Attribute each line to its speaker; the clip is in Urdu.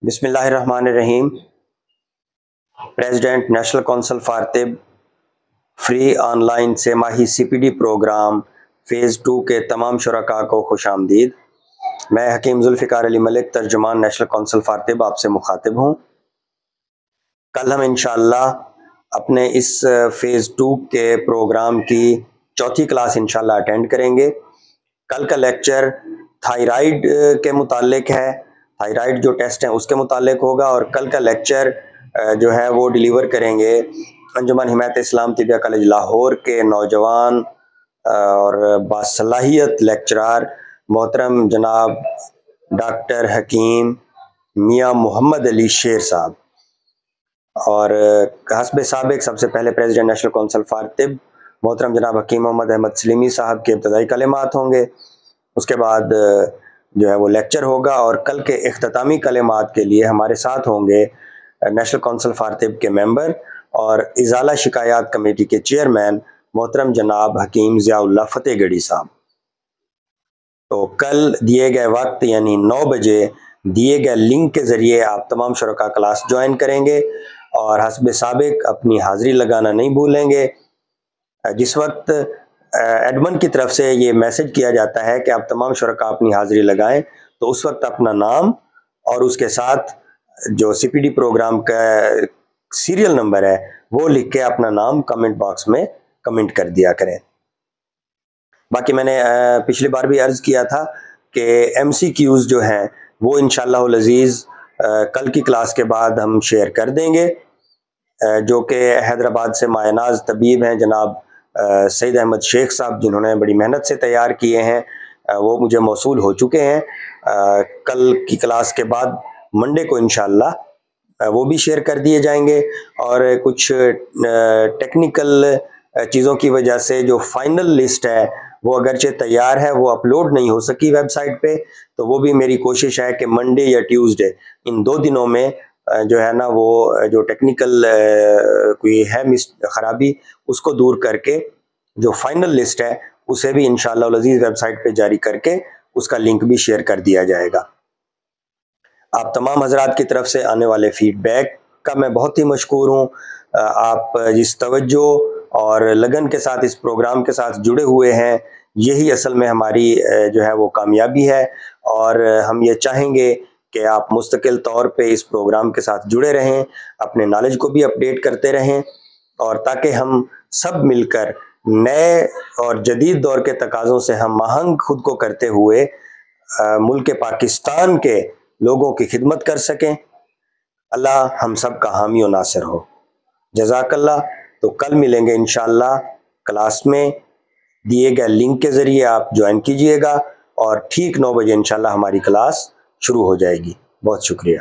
Speaker 1: بسم اللہ الرحمن الرحیم۔ پریزیڈنٹ نیشنل کونسل فار طب فری آن لائن سہ ماہی CPD پروگرام فیز 2 کے تمام شرکاء کو خوش آمدید۔ میں حکیم ذوالفقار علی ملک، ترجمان نیشنل کونسل فار طب، آپ سے مخاطب ہوں۔ کل ہم انشاءاللہ اپنے اس فیز 2 کے پروگرام کی چوتھی کلاس انشاءاللہ اٹینڈ کریں گے۔ کل کا لیکچر تھائرائیڈ کے متعلق ہے، تھائرائیڈ جو ٹیسٹ ہیں اس کے متعلق ہوگا، اور کل کا لیکچر جو ہے وہ ڈیلیور کریں گے انجمن حمایت اسلام طبیہ کالج لاہور کے نوجوان اور باصلاحیت لیکچرار محترم جناب ڈاکٹر حکیم میاں محمد علی شیر صاحب۔ اور حسب سابق سب سے پہلے پریزیڈنٹ نیشنل کونسل فار طب محترم جناب حکیم محمد احمد سلیمی صاحب کے ابتدائی کلمات ہوں گے۔ اس کے بعد جو ہے وہ لیکچر ہوگا، اور کل کے اختتامی کلمات کے لیے ہمارے ساتھ ہوں گے نیشنل کونسل فار طب کے ممبر اور ازالہ شکایات کمیٹی کے چیئرمین محترم جناب حکیم ضیاء اللہ فتح گڑھی صاحب۔ تو کل دیے گئے وقت یعنی 9 بجے دیے گئے لنک کے ذریعے آپ تمام شرکاء کلاس جوائن کریں گے، اور حسب سابق اپنی حاضری لگانا نہیں بھولیں گے۔ جس وقت ایڈمن کی طرف سے یہ میسج کیا جاتا ہے کہ آپ تمام شرکاء اپنی حاضری لگائیں، تو اس وقت اپنا نام اور اس کے ساتھ جو CPD پروگرام کا سیریل نمبر ہے وہ لکھ کے اپنا نام کمنٹ باکس میں کمنٹ کر دیا کریں۔ باقی میں نے پچھلی بار بھی عرض کیا تھا کہ MCQs جو ہیں وہ انشاءاللہ العزیز کل کی کلاس کے بعد ہم شیئر کر دیں گے، جو کہ حیدرآباد سے مایہ ناز طبیب ہیں جناب سید احمد شیخ صاحب، جنہوں نے بڑی محنت سے تیار کیے ہیں، وہ مجھے موصول ہو چکے ہیں۔ کل کی کلاس کے بعد منڈے کو انشاءاللہ وہ بھی شیئر کر دیے جائیں گے، اور کچھ ٹیکنیکل چیزوں کی وجہ سے جو فائنل لسٹ ہے وہ اگرچہ تیار ہے، وہ اپلوڈ نہیں ہو سکی ویب سائٹ پہ، تو وہ بھی میری کوشش ہے کہ منڈے یا ٹیوزڈے ان 2 دنوں میں جو ہے نا وہ جو ٹیکنیکل کوئی ہے خرابی اس کو دور کر کے جو فائنل لسٹ ہے اسے بھی انشاءاللہ العزیز ویب سائٹ پہ جاری کر کے اس کا لنک بھی شیئر کر دیا جائے گا۔ آپ تمام حضرات کی طرف سے آنے والے فیڈ بیک کا میں بہت ہی مشکور ہوں۔ آپ جس توجہ اور لگن کے ساتھ اس پروگرام کے ساتھ جڑے ہوئے ہیں، یہی اصل میں ہماری جو ہے وہ کامیابی ہے، اور ہم یہ چاہیں گے کہ آپ مستقل طور پہ اس پروگرام کے ساتھ جڑے رہیں، اپنے نالج کو بھی اپڈیٹ کرتے رہیں، اور تاکہ ہم سب مل کر نئے اور جدید دور کے تقاضوں سے ہم آہنگ خود کو کرتے ہوئے ملک پاکستان کے لوگوں کی خدمت کر سکیں۔ اللہ ہم سب کا حامی و ناصر ہو۔ جزاک اللہ۔ تو کل ملیں گے انشاءاللہ کلاس میں، دیے گئے لنک کے ذریعے آپ جوائن کیجئے گا، اور ٹھیک 9 بجے انشاءاللہ ہماری کلاس شروع ہو جائے گی۔ بہت شکریہ۔